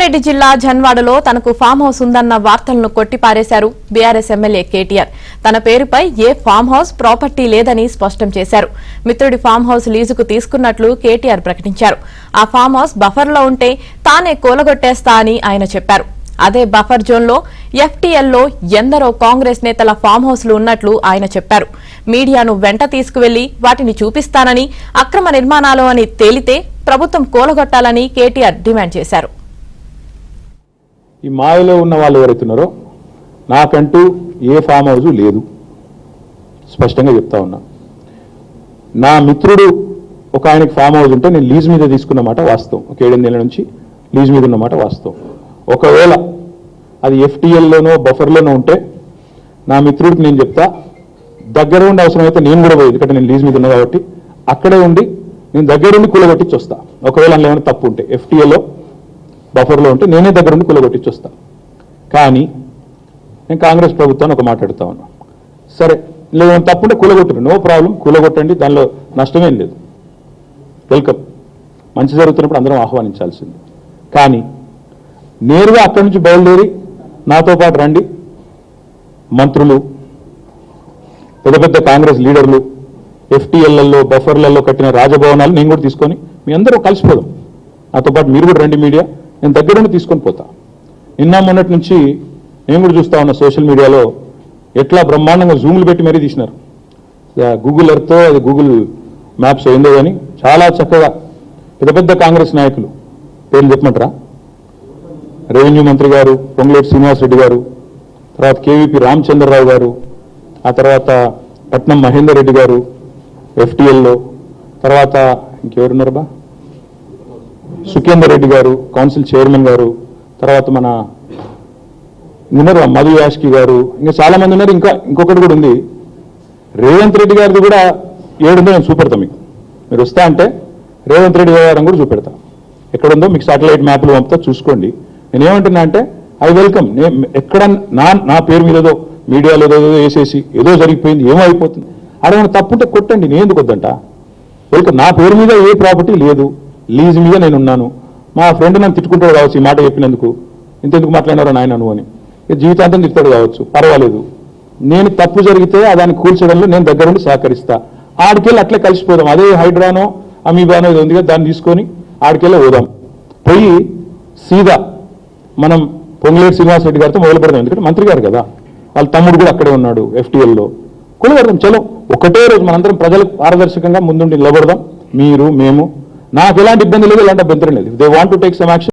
రంగారెడ్డి జిల్లా జన్వాడలో తనకు farm house ఉందన్న వార్తలను కొట్టిపారేశారు బీఆర్ఎస్ ఎమ్మెల్యే కేటీఆర్. తన పేరుపై ఏ ఫామ్ హౌస్ ప్రాపర్టీ లేదని స్పష్టం చేశారు. మిత్రుడి ఫామ్ హౌస్ లీజుకు తీసుకున్నట్లు కేటీఆర్ ప్రకటించారు. ఆ ఫామ్ హౌస్ బఫర్లో ఉంటే తానే కూలగొట్టేస్తా అని ఆయన చెప్పారు. అదే బఫర్ జోన్లో ఎఫ్టీఎల్లో ఎందరో కాంగ్రెస్ నేతల ఫామ్ హౌస్లు ఉన్నట్లు ఆయన చెప్పారు. మీడియాను వెంట తీసుకువెళ్లి వాటిని చూపిస్తానని, అక్రమ నిర్మాణాలు అని తేలితే ప్రభుత్వం కూలగొట్టాలని కేటీఆర్ డిమాండ్ చేశారు. ఈ మాయలో ఉన్న వాళ్ళు ఎవరైతున్నారో నాకంటూ ఏ ఫామ్ హౌస్ లేదు, స్పష్టంగా చెప్తా ఉన్నా. నా మిత్రుడు ఒక ఆయనకి ఫామ్ హౌస్ ఉంటే నేను లీజ్ మీద తీసుకున్నమాట వాస్తవం. ఒక 7 నెలల నుంచి లీజ్ మీద ఉన్నమాట వాస్తవం. ఒకవేళ అది ఎఫ్టీఎల్లోనో బఫర్లోనో ఉంటే నా మిత్రుడికి నేను చెప్తా, దగ్గర ఉండి అవసరమైతే నేను కూడా పోయేది, ఎందుకంటే నేను లీజ్ మీద ఉన్నా కాబట్టి అక్కడే ఉండి నేను దగ్గరుండి కూలగొట్టించి వస్తా. ఒకవేళ అందులో ఏమైనా తప్పు ఉంటే ఎఫ్టీఎల్లో బఫర్లో ఉంటే నేనే దగ్గరుండి కూలగొట్టించి వస్తా. కానీ నేను కాంగ్రెస్ ప్రభుత్వాన్ని ఒక మాట్లాడుతా ఉన్నా, సరే లేదు తప్పు ఉంటే కూలగొట్టరు, నో ప్రాబ్లం, కూలగొట్టండి, దానిలో నష్టమేం లేదు, వెల్కమ్, మంచి జరుగుతున్నప్పుడు అందరం ఆహ్వానించాల్సింది. కానీ నేరుగా అక్కడి నుంచి బయలుదేరి నాతో పాటు రండి, మంత్రులు, పెద్ద పెద్ద కాంగ్రెస్ లీడర్లు, ఎఫ్టీఎల్లలో బఫర్లలో కట్టిన రాజభవనాలు నేను కూడా తీసుకొని మీ అందరూ కలిసిపోదాం, నాతో పాటు మీరు కూడా రండి మీడియా, నేను దగ్గరుండి తీసుకొని పోతా. నిన్న మొన్నటి నుంచి నేను కూడా చూస్తా ఉన్నా సోషల్ మీడియాలో ఎట్లా బ్రహ్మాండంగా జూములు పెట్టి మరీ తీసినారు. గూగుల్ ఎర్త్తో అది గూగుల్ మ్యాప్స్ ఏందో కానీ చాలా చక్కగా పెద్ద పెద్ద కాంగ్రెస్ నాయకులు పేర్లు చెప్పమంటారా? రెవెన్యూ మంత్రి గారు పొంగులేటి శ్రీనివాసరెడ్డి గారు, తర్వాత కేవీపీ రామచంద్రరావు గారు, ఆ తర్వాత పట్నం మహేందర్ రెడ్డి గారు ఎఫ్టీఎల్లో, తర్వాత ఇంకెవరున్నారు బా, సుఖేందర్ రెడ్డి గారు కౌన్సిల్ చైర్మన్ గారు, తర్వాత మన ఉన్నారు మధు యాష్కి గారు, ఇంకా చాలా మంది ఉన్నారు. ఇంకొకటి కూడా ఉంది, రేవంత్ రెడ్డి గారిది కూడా 7 ఉందో నేను చూపెడతా మీకు. మీరు వస్తా అంటే రేవంత్ రెడ్డి వ్యవహారం కూడా చూపెడతా. ఎక్కడుందో మీకు సాటిలైట్ మ్యాప్లు పంపుతా, చూసుకోండి. నేనేమంటున్నా అంటే ఐ వెల్కమ్. ఎక్కడ నా పేరు మీద ఏదో మీడియాలో ఏదో వేసేసి ఏదో జరిగిపోయింది, ఏమో అయిపోతుంది, అడగని తప్పుంటే కొట్టండి, నేను ఎందుకు వద్దంట. వెల్కమ్. నా పేరు మీద ఏ ప్రాపర్టీ లేదు, లీజ్ మీద నేను ఉన్నాను. మా ఫ్రెండ్ నన్ను తిట్టుకుంటాడు కావచ్చు ఈ మాట చెప్పినందుకు, ఇంతెందుకు మాట్లాడినారో నాయన నువ్వు అని, జీవితాంతం తిడతాడు కావచ్చు, పర్వాలేదు. నేను తప్పు జరిగితే దాన్ని కూల్చడంలో నేను దగ్గరుండి సహకరిస్తా. ఆడికెళ్ళి అట్లే కలిసిపోదాం. అదే హైడ్రానో అమీబానో ఇది ఉంది కదా, దాన్ని తీసుకొని ఆడికెళ్ళి పోదాం. పోయి సీదా మనం పొంగులేటి శ్రీనివాసరెడ్డి గారితో మొదలు పెడదాం, ఎందుకంటే మంత్రి గారు కదా, వాళ్ళ తమ్ముడు కూడా అక్కడే ఉన్నాడు ఎఫ్టీఎల్లో. కొలుగడదాం, చలో ఒకటే రోజు మనందరం ప్రజలకు పారదర్శకంగా ముందుండి నిలబడదాం. మీరు మేము, నాకు ఎలాంటి ఇబ్బంది లేదు, ఎలాంటి అభ్యంతరం లేదు. They want to take some action.